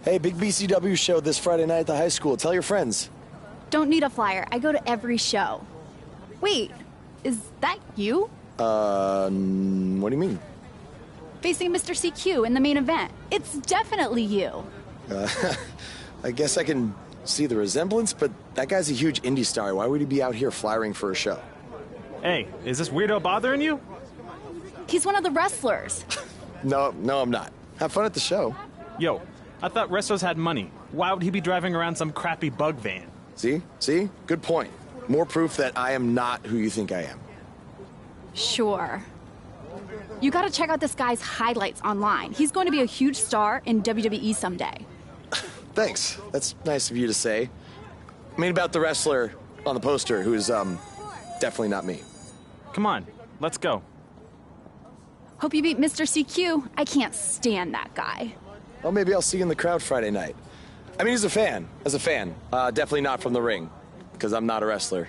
Hey, big BCW show this Friday night at the high school. Tell your friends. Don't need a flyer. I go to every show. Wait, is that you? What do you mean? Facing Mr. CQ in the main event. It's definitely you. I guess I can see the resemblance, but that guy's a huge indie star. Why would he be out here flyering for a show? Hey, is this weirdo bothering you? He's one of the wrestlers. No, I'm not. Have fun at the show. Yo, I thought wrestlers had money. Why would he be driving around some crappy bug van? See? Good point. More proof that I am not who you think I am. Sure. You gotta check out this guy's highlights online. He's going to be a huge star in WWE someday. Thanks. That's nice of you to say. I mean about the wrestler on the poster who's, definitely not me. Come on, let's go. Hope you beat Mr. CQ. I can't stand that guy. Well, maybe I'll see you in the crowd Friday night. I mean, as a fan. Definitely not from the ring, because I'm not a wrestler.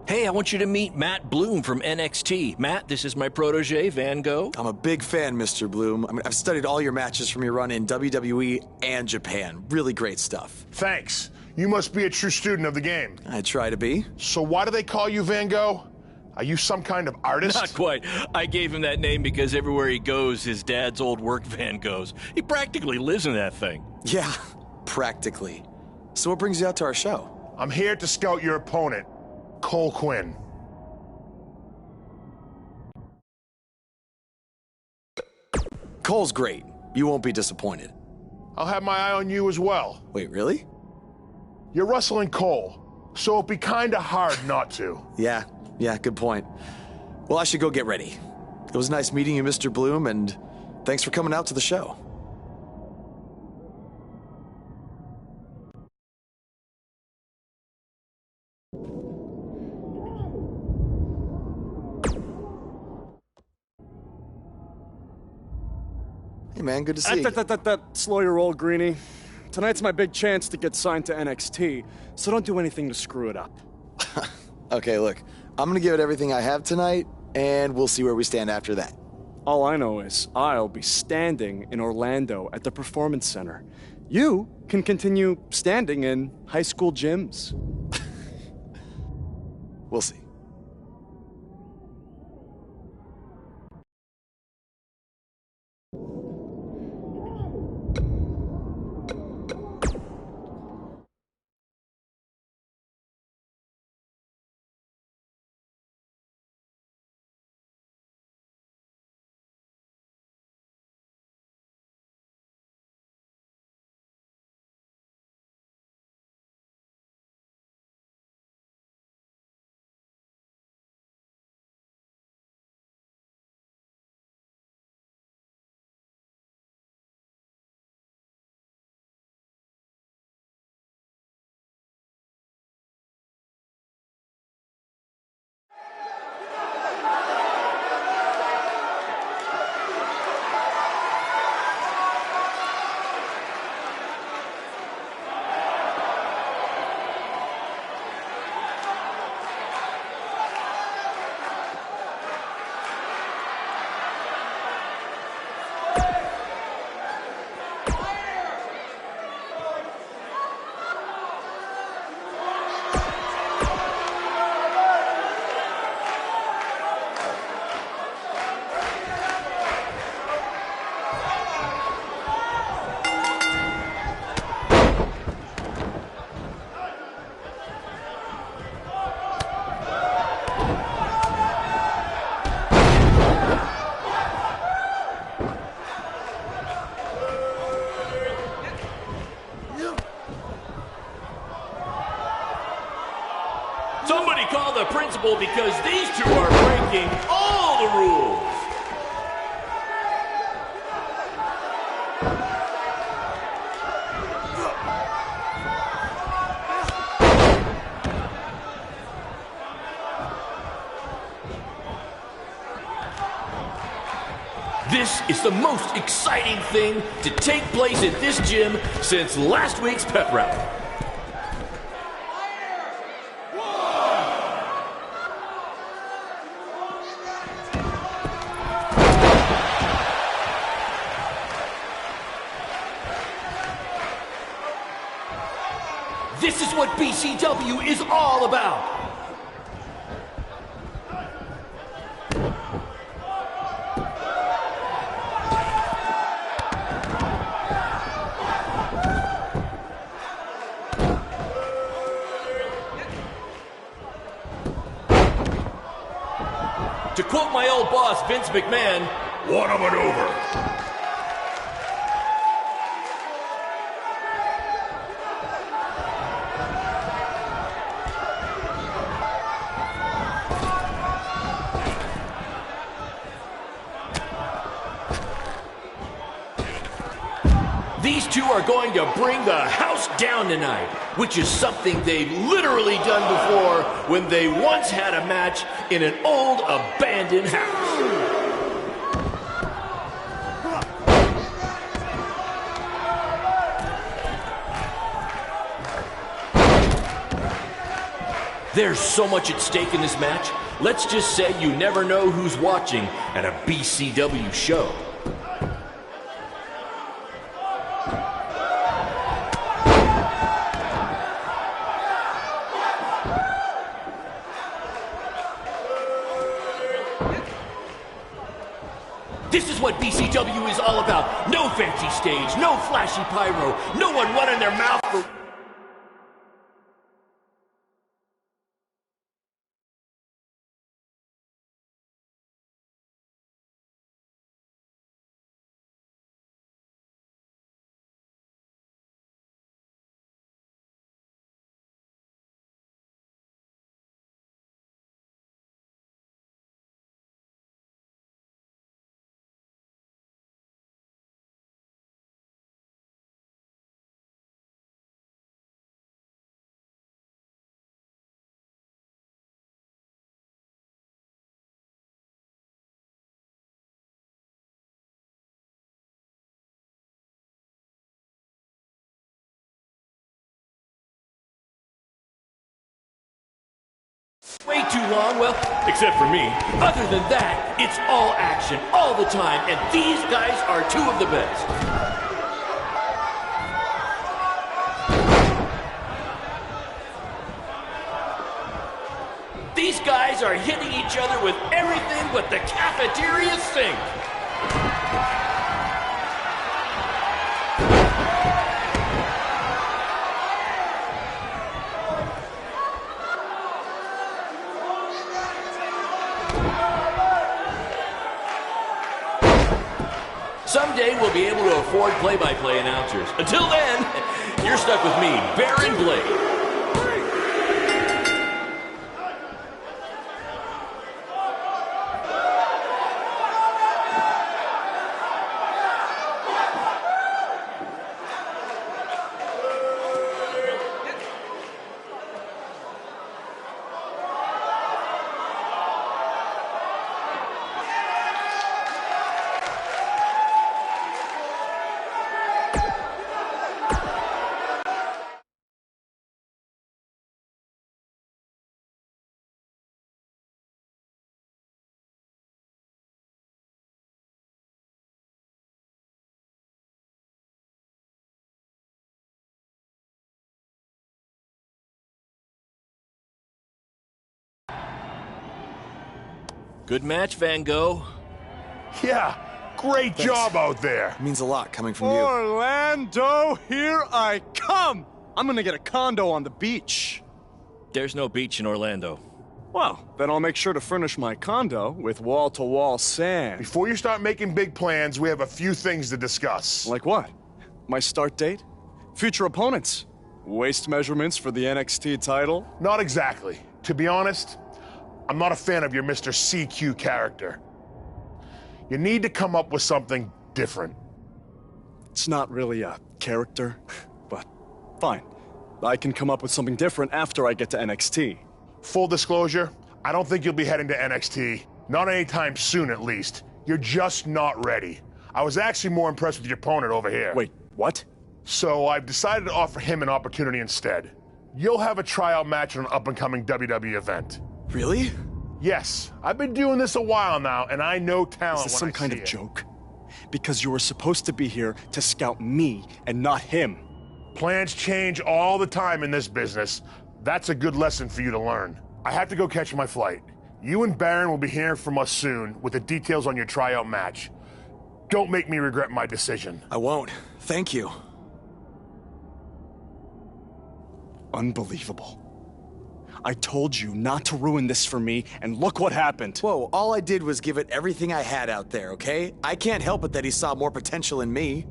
Hey, I want you to meet Matt Bloom from NXT. Matt, this is my protege, Van Gogh. I'm a big fan, Mr. Bloom. I mean, I've studied all your matches from your run in WWE and Japan. Really great stuff. Thanks. You must be a true student of the game. I try to be. So why do they call you Van Gogh? Are you some kind of artist? Not quite. I gave him that name because everywhere he goes, his dad's old work van goes. He practically lives in that thing. Yeah, practically. So what brings you out to our show? I'm here to scout your opponent, Cole Quinn. Cole's great. You won't be disappointed. I'll have my eye on you as well. Wait, really? You're wrestling Cole, so it'd be kinda hard not to. Yeah, good point. Well, I should go get ready. It was nice meeting you, Mr. Bloom, and thanks for coming out to the show. Hey, man, good to see you. Slow your roll, Greenie. Tonight's my big chance to get signed to NXT, so don't do anything to screw it up. Okay, look, I'm gonna give it everything I have tonight, and we'll see where we stand after that. All I know is I'll be standing in Orlando at the Performance Center. You can continue standing in high school gyms. We'll see. responsible because these two are breaking all the rules. This is the most exciting thing to take place at this gym since last week's pep rally. This is what BCW is all about. To quote my old boss, Vince McMahon, what a maneuver. These two are going to bring the house down tonight, which is something they've literally done before when they once had a match in an old abandoned house. There's so much at stake in this match. Let's just say you never know who's watching at a BCW show. This is what BCW is all about. No fancy stage, no flashy pyro, no one running their mouth for... Way too long, well, except for me. Other than that, it's all action, all the time, and these guys are two of the best. These guys are hitting each other with everything but the cafeteria sink. Someday we'll be able to afford play-by-play announcers. Until then, you're stuck with me, Baron Blade. Good match, Van Gogh. Yeah, great job out there. It means a lot coming from you. Orlando, here I come! I'm gonna get a condo on the beach. There's no beach in Orlando. Well, then I'll make sure to furnish my condo with wall-to-wall sand. Before you start making big plans, we have a few things to discuss. Like what? My start date? Future opponents? Waist measurements for the NXT title? Not exactly. To be honest, I'm not a fan of your Mr. CQ character. You need to come up with something different. It's not really a character, but fine. I can come up with something different after I get to NXT. Full disclosure, I don't think you'll be heading to NXT. Not anytime soon, at least. You're just not ready. I was actually more impressed with your opponent over here. Wait, what? So I've decided to offer him an opportunity instead. You'll have a tryout match at an up-and-coming WWE event. Really? Yes, I've been doing this a while now, and I know talent when I see it. Is this some kind of joke? Because you were supposed to be here to scout me and not him. Plans change all the time in this business. That's a good lesson for you to learn. I have to go catch my flight. You and Baron will be hearing from us soon with the details on your tryout match. Don't make me regret my decision. I won't. Thank you. Unbelievable. I told you not to ruin this for me, and look what happened. Whoa, all I did was give it everything I had out there, okay? I can't help it that he saw more potential in me.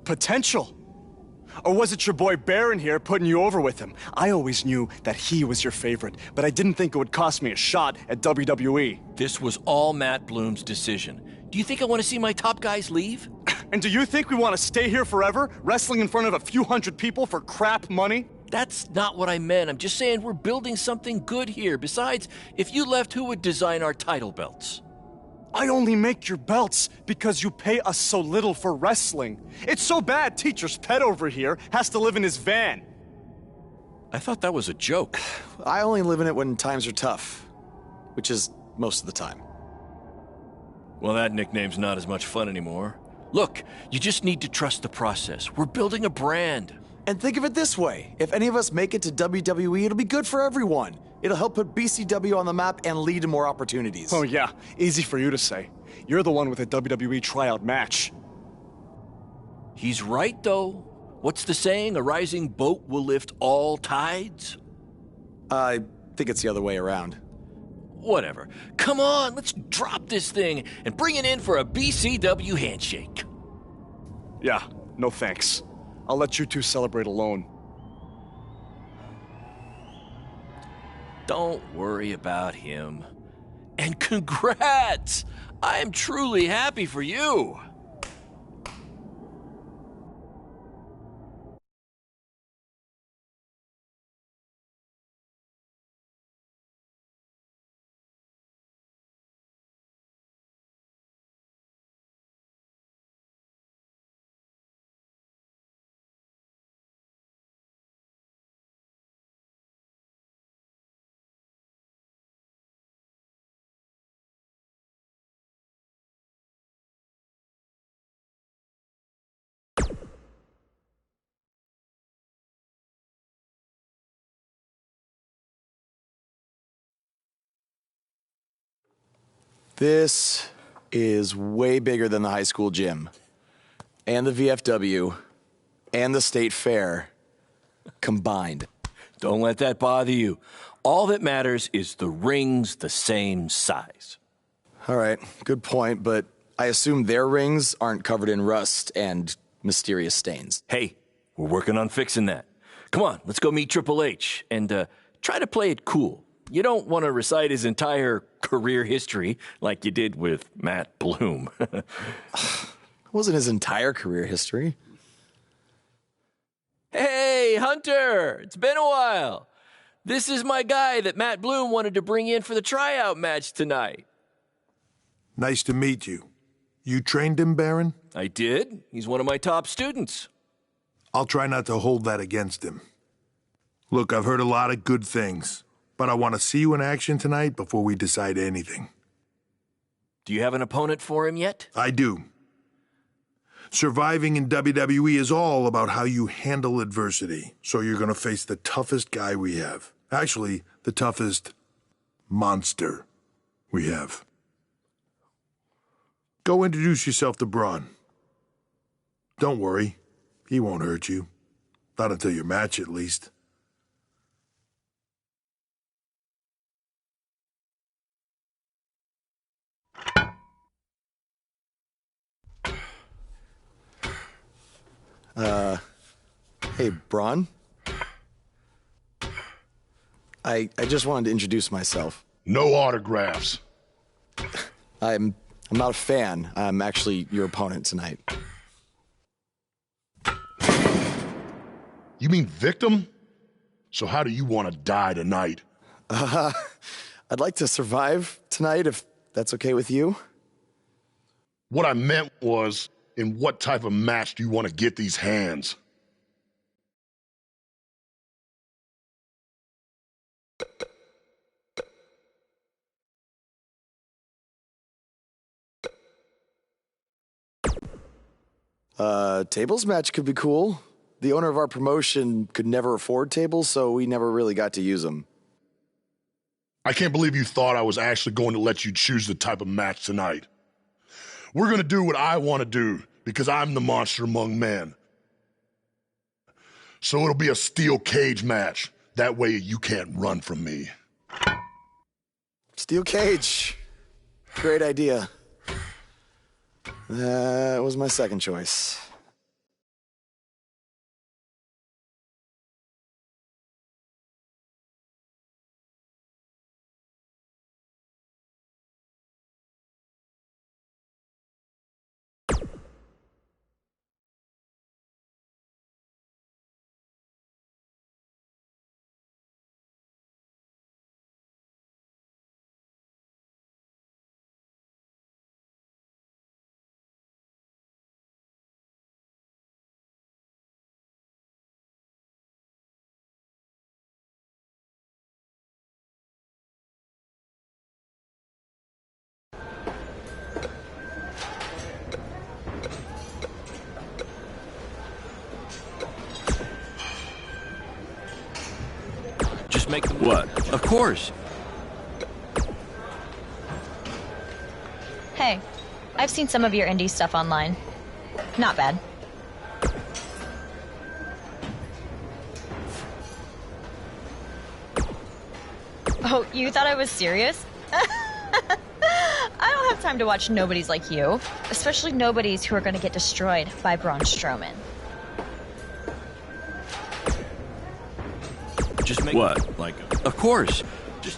Potential? Or was it your boy Baron here putting you over with him? I always knew that he was your favorite, but I didn't think it would cost me a shot at WWE. This was all Matt Bloom's decision. Do you think I want to see my top guys leave? And do you think we want to stay here forever, wrestling in front of a few hundred people for crap money? That's not what I meant. I'm just saying we're building something good here. Besides, if you left, who would design our title belts? I only make your belts because you pay us so little for wrestling. It's so bad Teacher's pet over here has to live in his van. I thought that was a joke. I only live in it when times are tough, which is most of the time. Well, that nickname's not as much fun anymore. Look, you just need to trust the process. We're building a brand. And think of it this way. If any of us make it to WWE, it'll be good for everyone. It'll help put BCW on the map and lead to more opportunities. Oh yeah, easy for you to say. You're the one with a WWE tryout match. He's right, though. What's the saying? A rising boat will lift all tides? I think it's the other way around. Whatever. Come on, let's drop this thing and bring it in for a BCW handshake. Yeah, no thanks. I'll let you two celebrate alone. Don't worry about him. And congrats! I am truly happy for you. This is way bigger than the high school gym, and the VFW, and the state fair combined. Don't let that bother you. All that matters is the ring's the same size. All right, good point, but I assume their rings aren't covered in rust and mysterious stains. Hey, we're working on fixing that. Come on, let's go meet Triple H and try to play it cool. You don't want to recite his entire career history like you did with Matt Bloom. It wasn't his entire career history. Hey, Hunter! It's been a while. This is my guy that Matt Bloom wanted to bring in for the tryout match tonight. Nice to meet you. You trained him, Baron? I did. He's one of my top students. I'll try not to hold that against him. Look, I've heard a lot of good things, but I want to see you in action tonight before we decide anything. Do you have an opponent for him yet? I do. Surviving in WWE is all about how you handle adversity, so you're going to face the toughest guy we have. Actually, the toughest monster we have. Go introduce yourself to Braun. Don't worry, he won't hurt you. Not until your match, at least. Hey, Braun? I just wanted to introduce myself. No autographs. I'm not a fan. I'm actually your opponent tonight. You mean victim? So how do you want to die tonight? I'd like to survive tonight if that's okay with you. What I meant was, in what type of match do you want to get these hands? Tables match could be cool. The owner of our promotion could never afford tables, so we never really got to use them. I can't believe you thought I was actually going to let you choose the type of match tonight. We're going to do what I want to do, because I'm the monster among men. So it'll be a steel cage match. That way you can't run from me. Steel cage. Great idea. That was my second choice. Just make them what? Of course. Hey, I've seen some of your indie stuff online. Not bad. Oh, you thought I was serious? I don't have time to watch nobodies like you, especially nobodies who are going to get destroyed by Braun Strowman. Just make what? Like, of course. Just.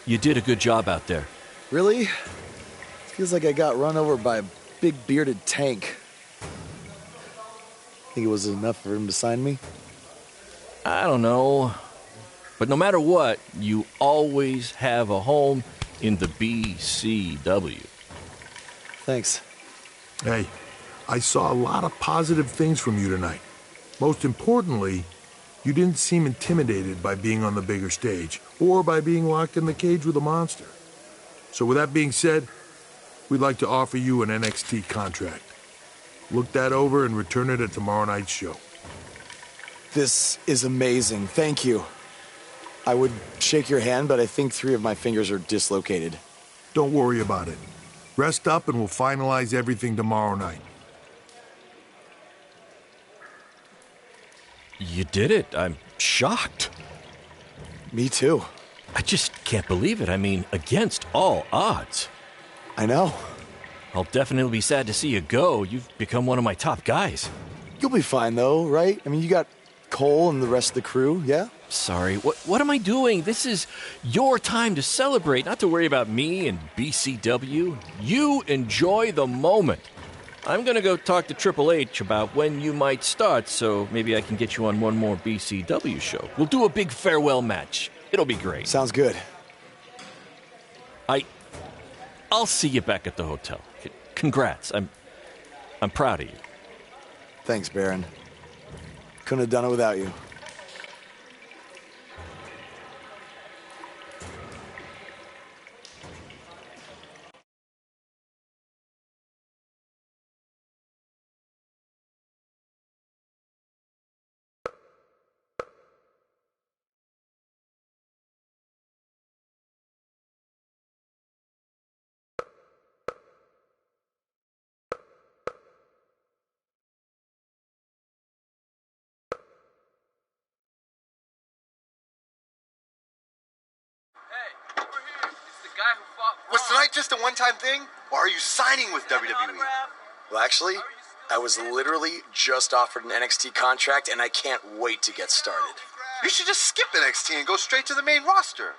You did a good job out there. Really? Feels like I got run over by a big bearded tank. Think it was enough for him to sign me? I don't know. But no matter what, you always have a home in the BCW. Thanks. Hey, I saw a lot of positive things from you tonight. Most importantly, you didn't seem intimidated by being on the bigger stage or by being locked in the cage with a monster. So with that being said, we'd like to offer you an NXT contract. Look that over and return it at tomorrow night's show. This is amazing. Thank you. I would shake your hand, but I think 3 of my fingers are dislocated. Don't worry about it. Rest up and we'll finalize everything tomorrow night. You did it. I'm shocked. Me too. I just can't believe it. I mean, against all odds. I know. I'll definitely be sad to see you go. You've become one of my top guys. You'll be fine, though, right? I mean, you got Cole and the rest of the crew, yeah? Sorry, what am I doing? This is your time to celebrate, not to worry about me and BCW. You enjoy the moment. I'm gonna go talk to Triple H about when you might start, so maybe I can get you on one more BCW show. We'll do a big farewell match. It'll be great. Sounds good. I'll see you back at the hotel. Congrats. I'm proud of you. Thanks, Baron. Couldn't have done it without you. Was tonight just a one-time thing, or are you signing with WWE? Well, actually, I was literally just offered an NXT contract, and I can't wait to get started. You should just skip NXT and go straight to the main roster.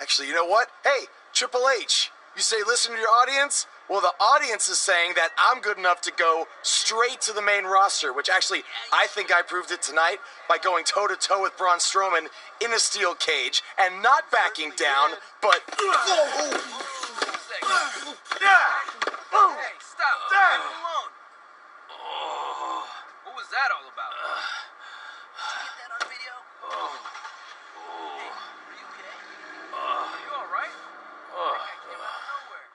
Actually, you know what? Hey, Triple H, you say listen to your audience? Well, the audience is saying that I'm good enough to go straight to the main roster, which actually, I think I proved it tonight by going toe-to-toe with Braun Strowman in a steel cage and not backing down, but... Hey, stop. Leave him alone. What was that all about? Did you get that on video? Hey, are you okay? Are you all right? That came out of nowhere.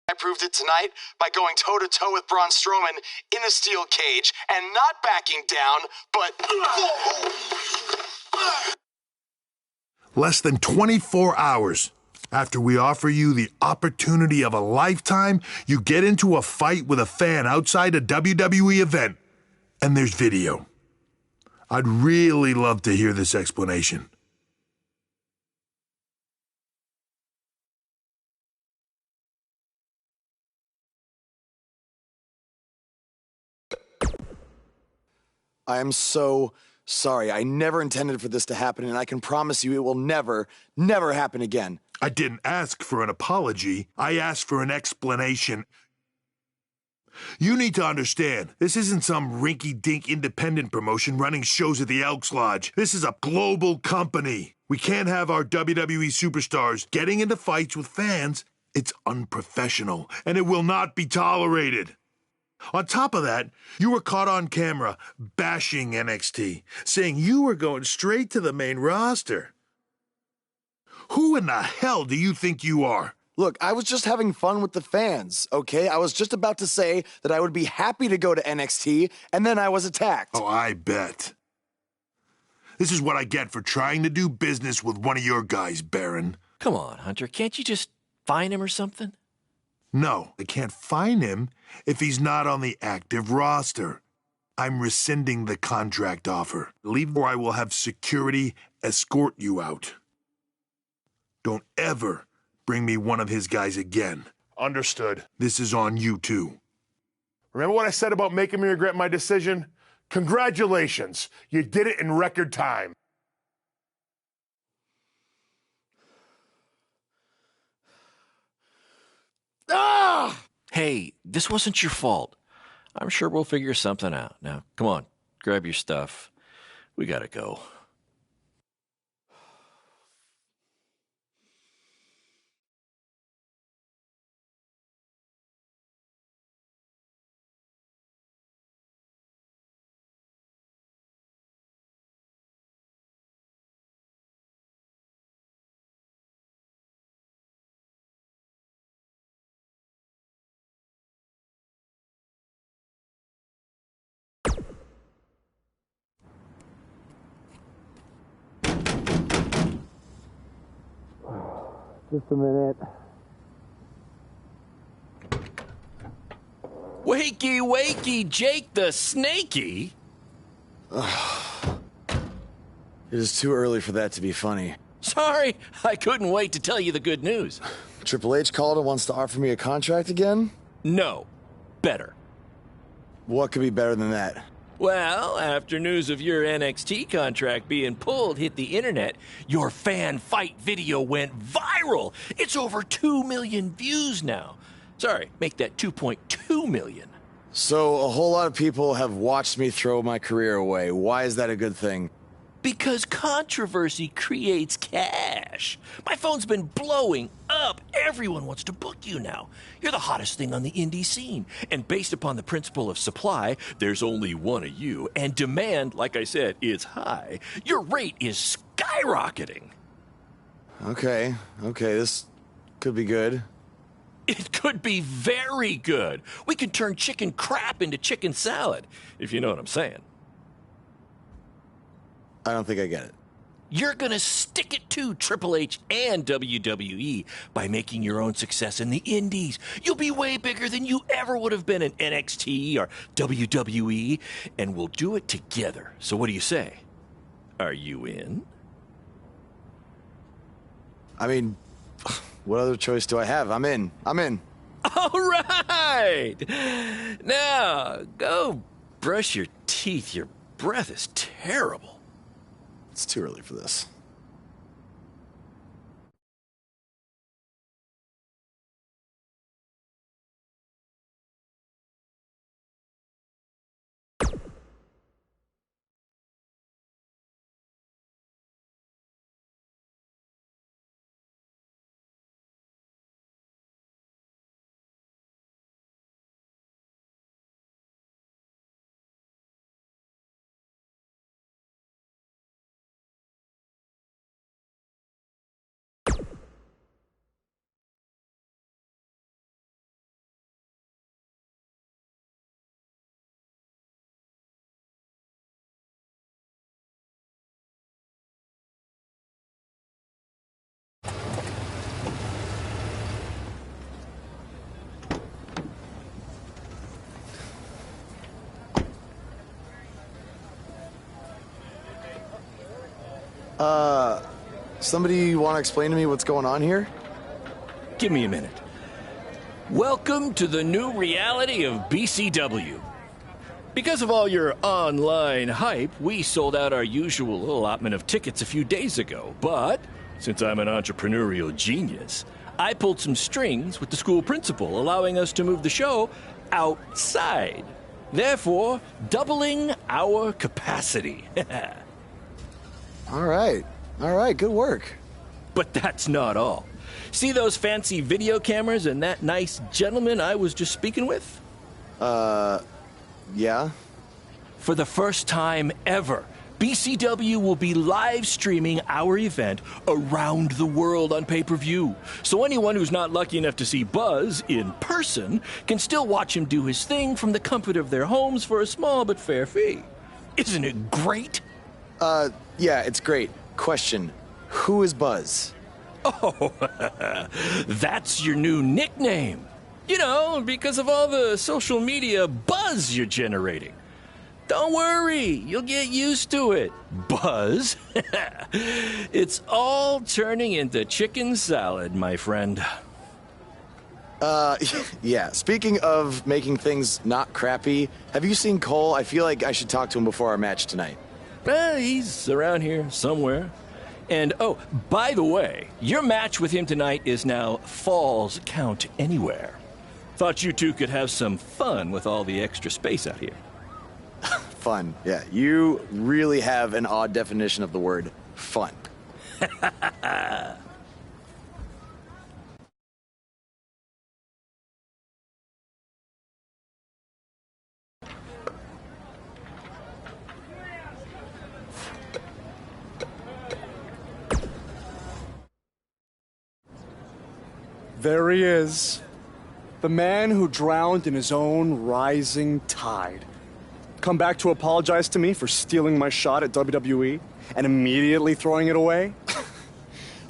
I proved it tonight by going toe-to-toe with Braun Strowman in a steel cage and not backing down, but... Less than 24 hours after we offer you the opportunity of a lifetime, you get into a fight with a fan outside a WWE event, and there's video. I'd really love to hear this explanation. I am so sorry. I never intended for this to happen, and I can promise you it will never, never happen again. I didn't ask for an apology. I asked for an explanation. You need to understand, this isn't some rinky-dink independent promotion running shows at the Elks Lodge. This is a global company. We can't have our WWE superstars getting into fights with fans. It's unprofessional, and it will not be tolerated. On top of that, you were caught on camera bashing NXT, saying you were going straight to the main roster. Who in the hell do you think you are? Look, I was just having fun with the fans, okay? I was just about to say that I would be happy to go to NXT, and then I was attacked. Oh, I bet. This is what I get for trying to do business with one of your guys, Baron. Come on, Hunter. Can't you just fine him or something? No, I can't fine him if he's not on the active roster. I'm rescinding the contract offer. Leave or I will have security escort you out. Don't ever bring me one of his guys again. Understood. This is on you, too. Remember what I said about making me regret my decision? Congratulations. You did it in record time. Hey, this wasn't your fault. I'm sure we'll figure something out. Now, come on, grab your stuff. We gotta go. Just a minute. Wakey, wakey, Jake the Snakey. It is too early for that to be funny. Sorry, I couldn't wait to tell you the good news. Triple H called and wants to offer me a contract again? No, better. What could be better than that? Well, after news of your NXT contract being pulled hit the internet, your fan fight video went viral. It's over 2 million views now. Sorry, make that 2.2 million. So a whole lot of people have watched me throw my career away. Why is that a good thing? Because controversy creates cash. My phone's been blowing up. Everyone wants to book you now. You're the hottest thing on the indie scene. And based upon the principle of supply, there's only one of you. And demand, like I said, is high. Your rate is skyrocketing. Okay, this could be good. It could be very good. We can turn chicken crap into chicken salad, if you know what I'm saying. I don't think I get it. You're gonna stick it to Triple H and WWE by making your own success in the indies. You'll be way bigger than you ever would have been in NXT or WWE, and we'll do it together. So what do you say? Are you in? I mean, what other choice do I have? I'm in. All right! Now, go brush your teeth. Your breath is terrible. It's too early for this. Somebody want to explain to me what's going on here? Give me a minute. Welcome to the new reality of BCW. Because of all your online hype, we sold out our usual allotment of tickets a few days ago. But since I'm an entrepreneurial genius, I pulled some strings with the school principal, allowing us to move the show outside. Therefore, doubling our capacity. All right, good work. But that's not all. See those fancy video cameras and that nice gentleman I was just speaking with? Yeah? For the first time ever, BCW will be live streaming our event around the world on pay-per-view. So anyone who's not lucky enough to see Buzz in person can still watch him do his thing from the comfort of their homes for a small but fair fee. Isn't it great? Yeah, it's great. Question, who is Buzz? Oh, that's your new nickname. You know, because of all the social media buzz you're generating. Don't worry, you'll get used to it. Buzz? It's all turning into chicken salad, my friend. Yeah, speaking of making things not crappy, have you seen Cole? I feel like I should talk to him before our match tonight. He's around here somewhere. And, oh, by the way, your match with him tonight is now Falls Count Anywhere. Thought you two could have some fun with all the extra space out here. Fun, yeah. You really have an odd definition of the word fun. There he is. The man who drowned in his own rising tide. Come back to apologize to me for stealing my shot at WWE and immediately throwing it away?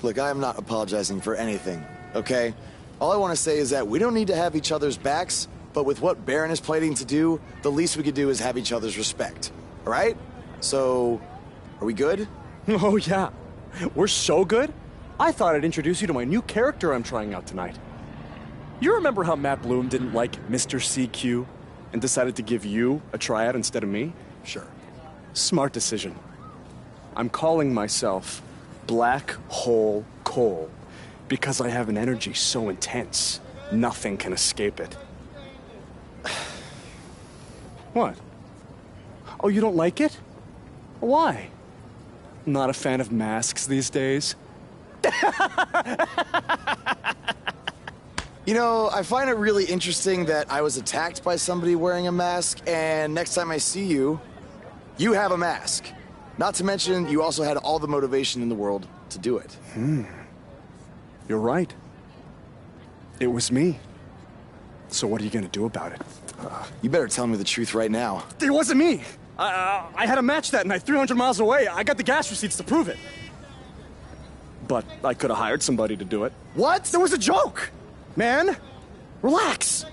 Look, I am not apologizing for anything, okay? All I want to say is that we don't need to have each other's backs, but with what Baron is planning to do, the least we could do is have each other's respect. All right? So, are we good? Oh, yeah. We're so good. I thought I'd introduce you to my new character I'm trying out tonight. You remember how Matt Bloom didn't like Mr. CQ and decided to give you a tryout instead of me? Sure. Smart decision. I'm calling myself Black Hole Cole because I have an energy so intense, nothing can escape it. What? Oh, you don't like it? Why? Not a fan of masks these days? You know, I find it really interesting that I was attacked by somebody wearing a mask, and next time I see you, you have a mask. Not to mention, you also had all the motivation in the world to do it. You're right. It was me. So what are you gonna do about it? You better tell me the truth right now. It wasn't me! I had a match that night, 300 miles away. I got the gas receipts to prove it. But I could have hired somebody to do it. What? There was a joke! Man, relax.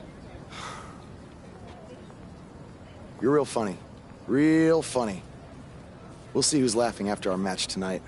You're real funny. Real funny. We'll see who's laughing after our match tonight.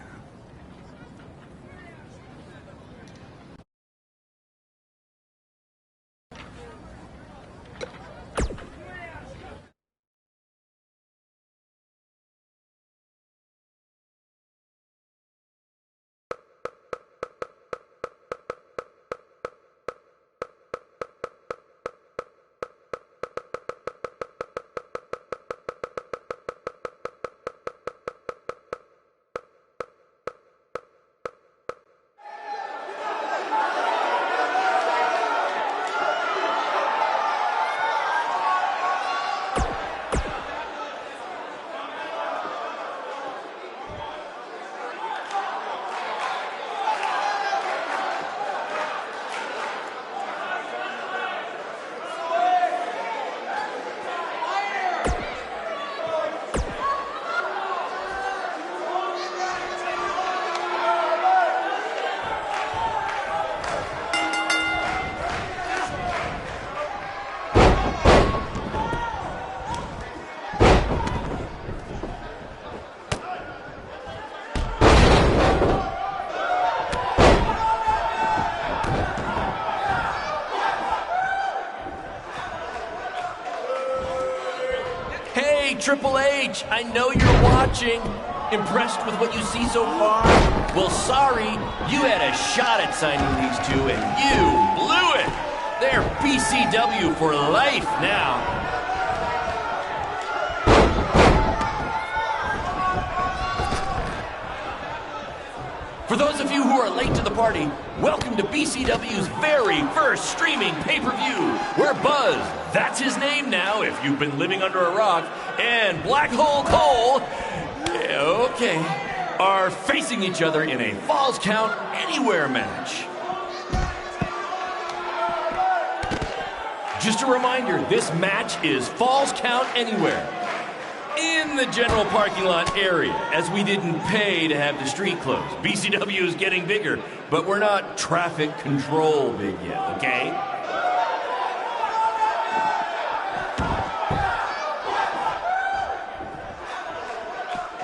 Triple H, I know you're watching. Impressed with what you see so far? Well, sorry, you had a shot at signing these two, and you blew it. They're BCW for life now. For those of you who are late to the party, welcome to BCW's very first streaming pay-per-view, where Buzz, that's his name now if you've been living under a rock, and Black Hole Cole, okay, are facing each other in a Falls Count Anywhere match. Just a reminder, this match is Falls Count Anywhere in the general parking lot area, as we didn't pay to have the street closed. BCW is getting bigger, but we're not traffic control big yet, okay?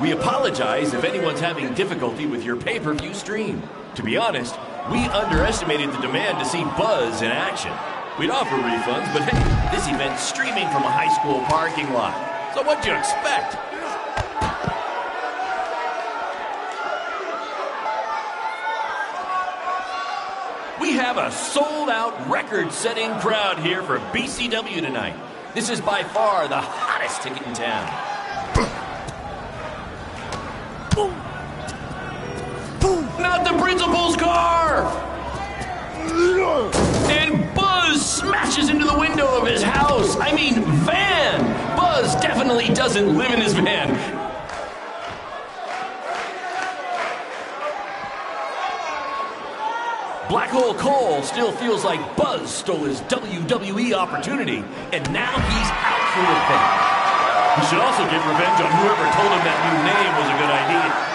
We apologize if anyone's having difficulty with your pay-per-view stream. To be honest, we underestimated the demand to see Buzz in action. We'd offer refunds, but hey, this event's streaming from a high school parking lot. So what'd you expect? We have a sold-out, record-setting crowd here for BCW tonight. This is by far the hottest ticket in town. Not the principal's car! And Buzz smashes into the window of his house. I mean, van! Buzz definitely doesn't live in his van. Black Hole Cole still feels like Buzz stole his WWE opportunity, and now he's out for revenge. He should also get revenge on whoever told him that new name was a good idea.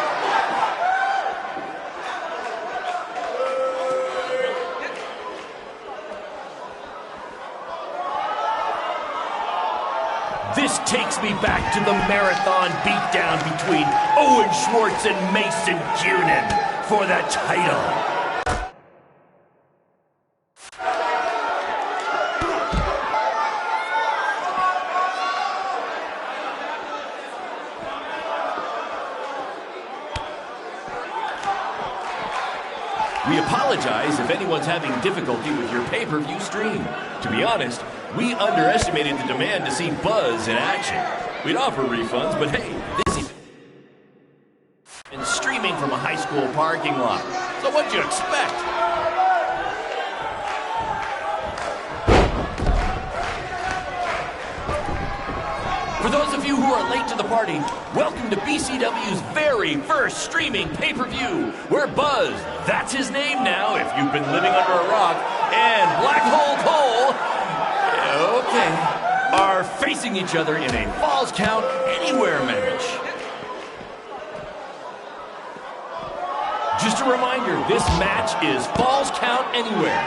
This takes me back to the marathon beatdown between Owen Schwartz and Mason Cunin for the title. We apologize if anyone's having difficulty with your pay-per-view stream. To be honest, we underestimated the demand to see Buzz in action. We'd offer refunds, but hey, this is and streaming from a high school parking lot. So what'd you expect? For those of you who are late to the party, welcome to BCW's very first streaming pay-per-view, where Buzz, that's his name now if you've been living under a rock, and Black Hole Cole, are facing each other in a Falls Count Anywhere match. Just a reminder, this match is Falls Count Anywhere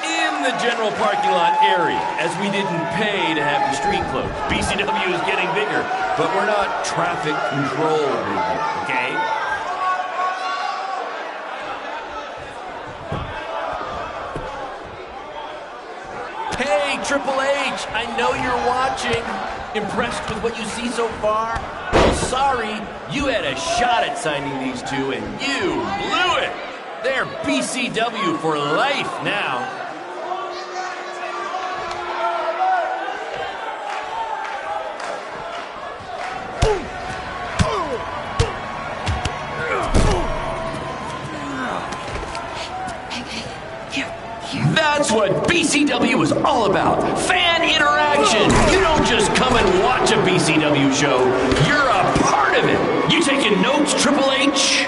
in the general parking lot area, as we didn't pay to have the street closed. BCW is getting bigger, but we're not traffic control movement, okay? Hey, Triple H, I know you're watching. Impressed with what you see so far? Well, sorry, you had a shot at signing these two, and you blew it. They're BCW for life now. That's what BCW is all about. Fan interaction. You don't just come and watch a BCW show. You're a part of it. You taking notes, Triple H?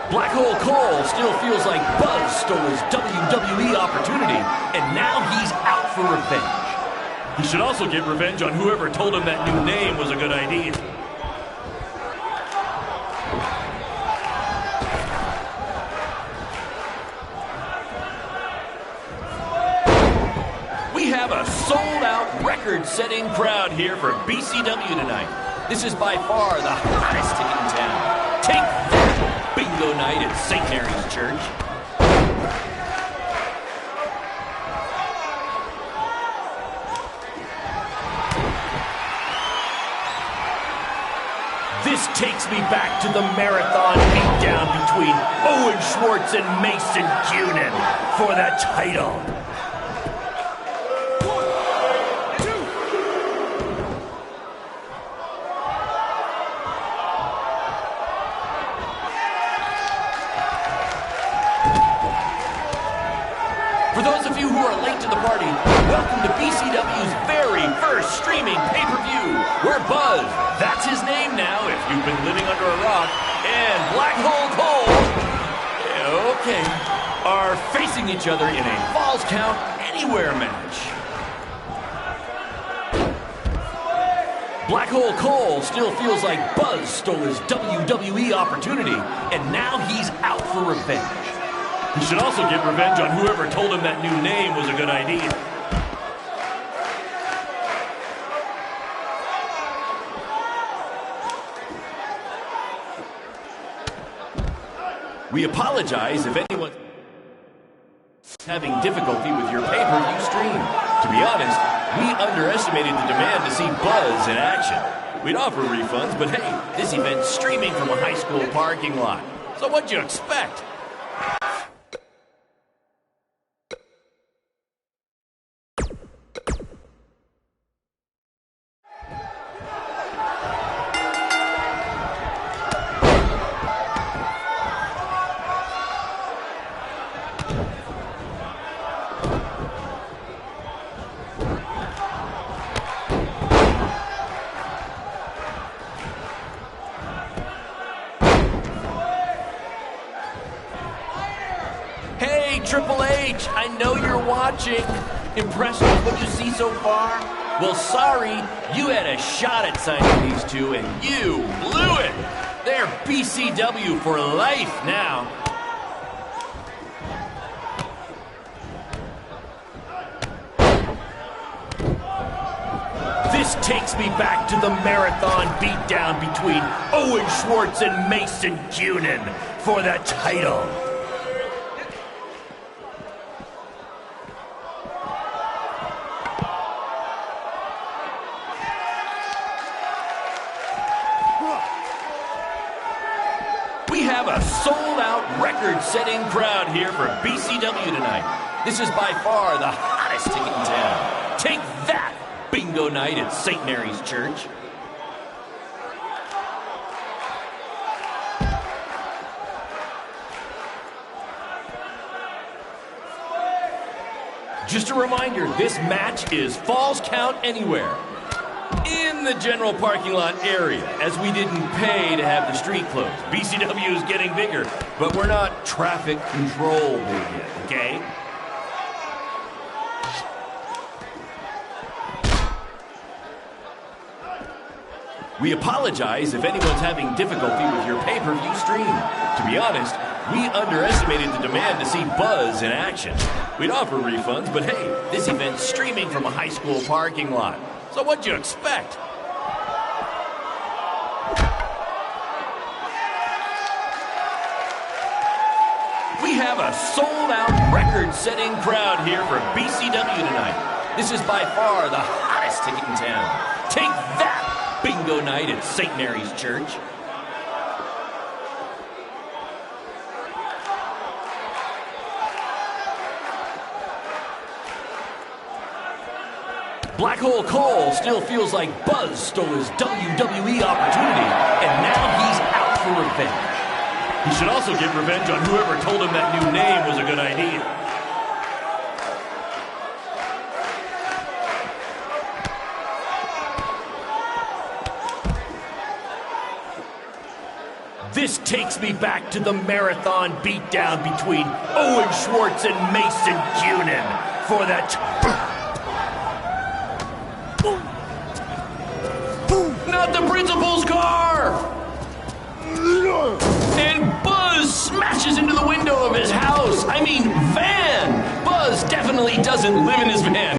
Black Hole Cole still feels like Buzz stole his WWE opportunity, and now he's out for revenge. He should also get revenge on whoever told him that new name was a good idea. We have a sold-out, record-setting crowd here for BCW tonight. This is by far the hottest ticket in town. Take that, bingo night at St. Mary's Church. This takes me back to the marathon beatdown between Owen Schwartz and Mason Cunin for the title. For those of you who are late to the party, welcome to BCW's very first streaming pay-per-view, where Buzz, that's his name now if you've been living under a rock, and Black Hole Cole, are facing each other in a Falls Count Anywhere match. Black Hole Cole still feels like Buzz stole his WWE opportunity, and now he's out for revenge. He should also get revenge on whoever told him that new name was a good idea. We apologize if anyone's having difficulty with your pay-per-view stream. To be honest, we underestimated the demand to see Buzz in action. We'd offer refunds, but hey, this event's streaming from a high school parking lot. So what'd you expect? Triple H, I know you're watching. Impressed with what you see so far? Well, sorry, you had a shot at signing these two, and you blew it. They're BCW for life now. This takes me back to the marathon beatdown between Owen Schwartz and Mason Cunin for the title. We have a sold-out, record-setting crowd here for BCW tonight. This is by far the hottest ticket in town. Take that! Bingo night at St. Mary's Church. Just a reminder, this match is Falls Count Anywhere in the general parking lot area, as we didn't pay to have the street closed. BCW is getting bigger, but we're not traffic control big yet, okay? We apologize if anyone's having difficulty with your pay-per-view stream. To be honest, we underestimated the demand to see Buzz in action. We'd offer refunds, but hey, this event's streaming from a high school parking lot. So what'd you expect? We have a sold-out, record-setting crowd here for BCW tonight. This is by far the hottest ticket in town. Take that! Bingo night at St. Mary's Church. Black Hole Cole still feels like Buzz stole his WWE opportunity, and now he's out for revenge. He should also get revenge on whoever told him that new name was a good idea. This takes me back to the marathon beatdown between Owen Schwartz and Mason Cunin for that. Not the principal's car! And Buzz smashes into the window of his house. I mean, van! Buzz definitely doesn't live in his van.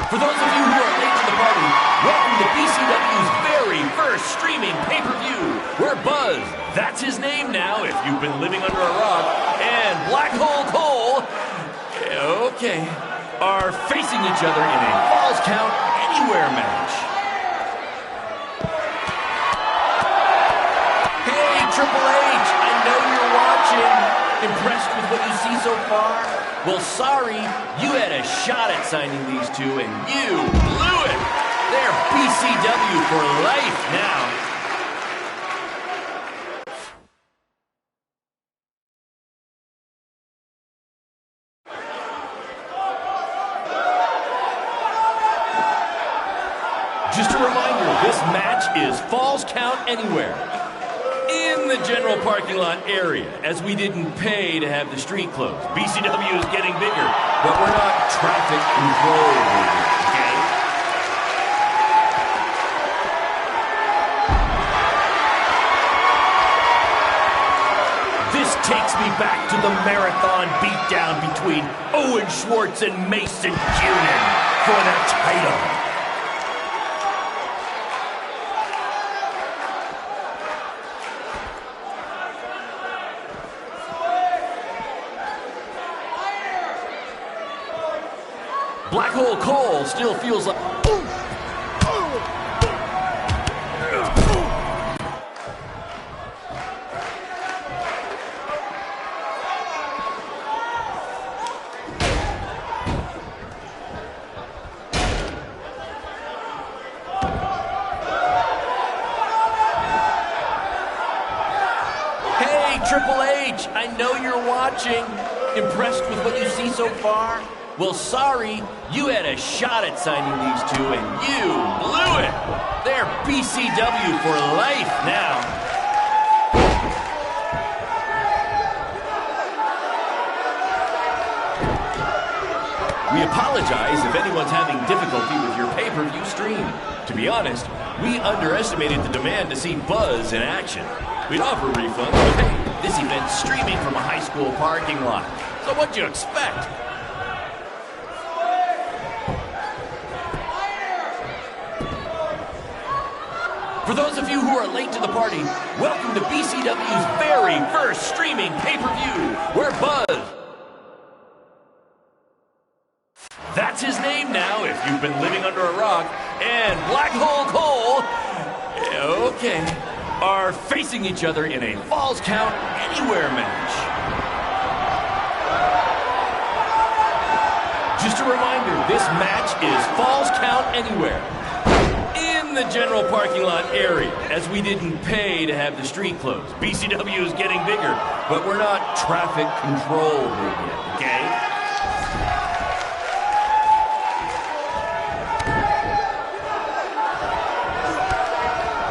For those of you who are late to the party, welcome to BCW's very first streaming pay-per-view, where Buzz, that's his name now if you've been living under a rock, and Black Hole Cole, okay, are facing each other in a Falls Count Anywhere match. Hey, Triple H, I know you're watching. Impressed with what you see so far? Well, sorry, you had a shot at signing these two, and you blew it. They're BCW for life now. Just a reminder, this match is Falls Count Anywhere in the general parking lot area, as we didn't pay to have the street closed. BCW is getting bigger, but we're not traffic control okay? This takes me back to the marathon beatdown between Owen Schwartz and Mason Cunin for the title. Black Hole Cole still feels like... Hey, Triple H, I know you're watching. Impressed with what you see so far? Well, sorry, you had a shot at signing these two, and you blew it. They're BCW for life now. We apologize if anyone's having difficulty with your pay-per-view stream. To be honest, we underestimated the demand to see Buzz in action. We'd offer refunds, but hey, this event's streaming from a high school parking lot. So what'd you expect? For those of you who are late to the party, welcome to BCW's very first streaming pay-per-view, where Buzz... That's his name now, if you've been living under a rock, and Black Hole Cole, okay, are facing each other in a Falls Count Anywhere match. Just a reminder, this match is Falls Count Anywhere. In the general parking lot area, as we didn't pay to have the street closed. BCW is getting bigger, but we're not traffic control yet, okay?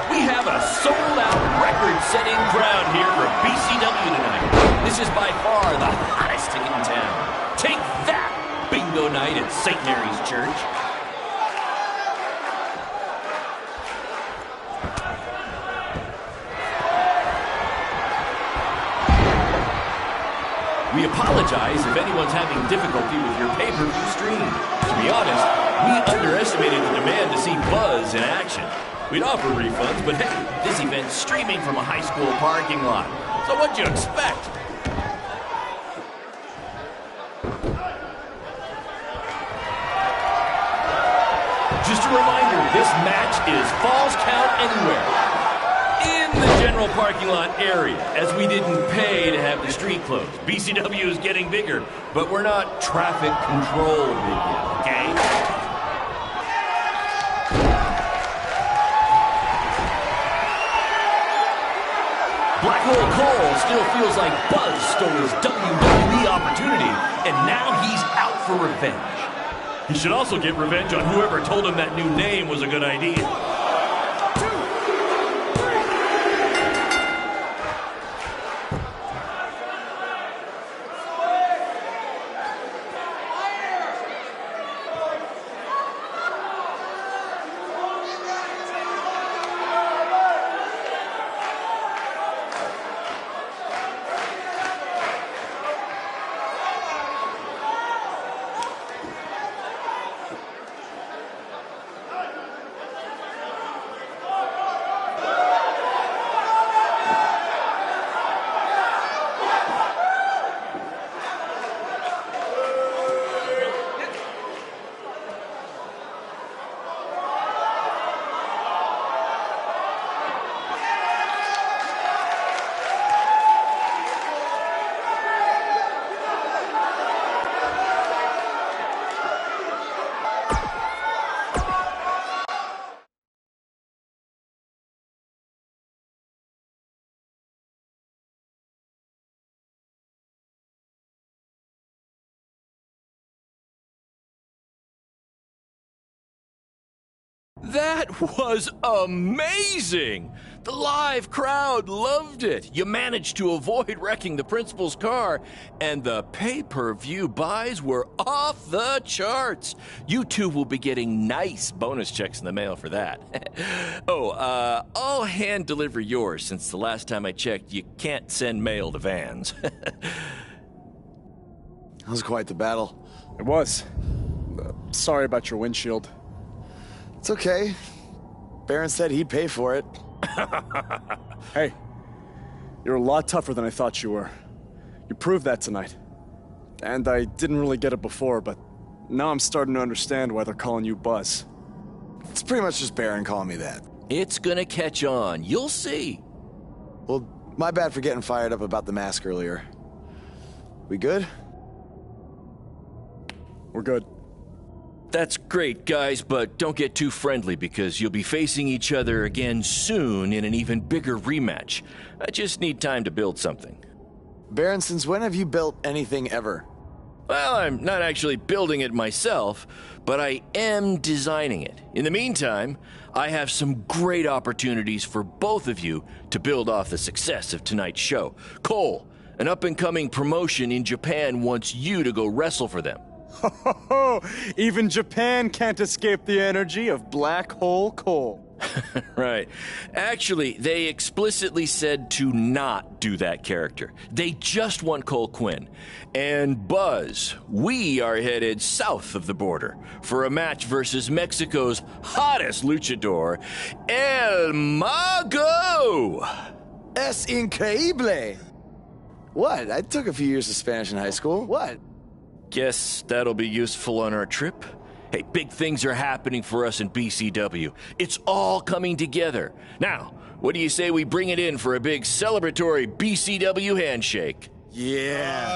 We have a sold-out, record-setting crowd here for BCW tonight. This is by far the hottest ticket in town. Take that, bingo night at St. Mary's Church. We apologize if anyone's having difficulty with your pay-per-view stream. To be honest, we underestimated the demand to see Buzz in action. We'd offer refunds, but hey, this event's streaming from a high school parking lot. So what'd you expect? Just a reminder, this match is Falls Count Anywhere. In the general parking lot area, as we didn't pay to have the street closed. BCW is getting bigger, but we're not traffic control yet, okay? Black Hole Cole still feels like Buzz stole his WWE opportunity, and now he's out for revenge. He should also get revenge on whoever told him that new name was a good idea. That was amazing! The live crowd loved it. You managed to avoid wrecking the principal's car, and the pay-per-view buys were off the charts. You two will be getting nice bonus checks in the mail for that. I'll hand deliver yours, since the last time I checked, you can't send mail to vans. That was quite the battle. It was. Sorry about your windshield. It's okay. Baron said he'd pay for it. Hey, you're a lot tougher than I thought you were. You proved that tonight. And I didn't really get it before, but now I'm starting to understand why they're calling you Buzz. It's pretty much just Baron calling me that. It's gonna catch on. You'll see. Well, my bad for getting fired up about the mask earlier. We good? We're good. That's great, guys, but don't get too friendly because you'll be facing each other again soon in an even bigger rematch. I just need time to build something. Baron, since when have you built anything ever? Well, I'm not actually building it myself, but I am designing it. In the meantime, I have some great opportunities for both of you to build off the success of tonight's show. Cole, an up-and-coming promotion in Japan wants you to go wrestle for them. Ho, ho, ho. Even Japan can't escape the energy of Black Hole Cole. Right. Actually, they explicitly said to not do that character. They just want Cole Quinn. And Buzz, we are headed south of the border for a match versus Mexico's hottest luchador, El Mago! Es increíble! What? I took a few years of Spanish in high school. What? Guess that'll be useful on our trip. Hey, big things are happening for us in BCW. It's all coming together. Now, what do you say we bring it in for a big celebratory BCW handshake? Yeah.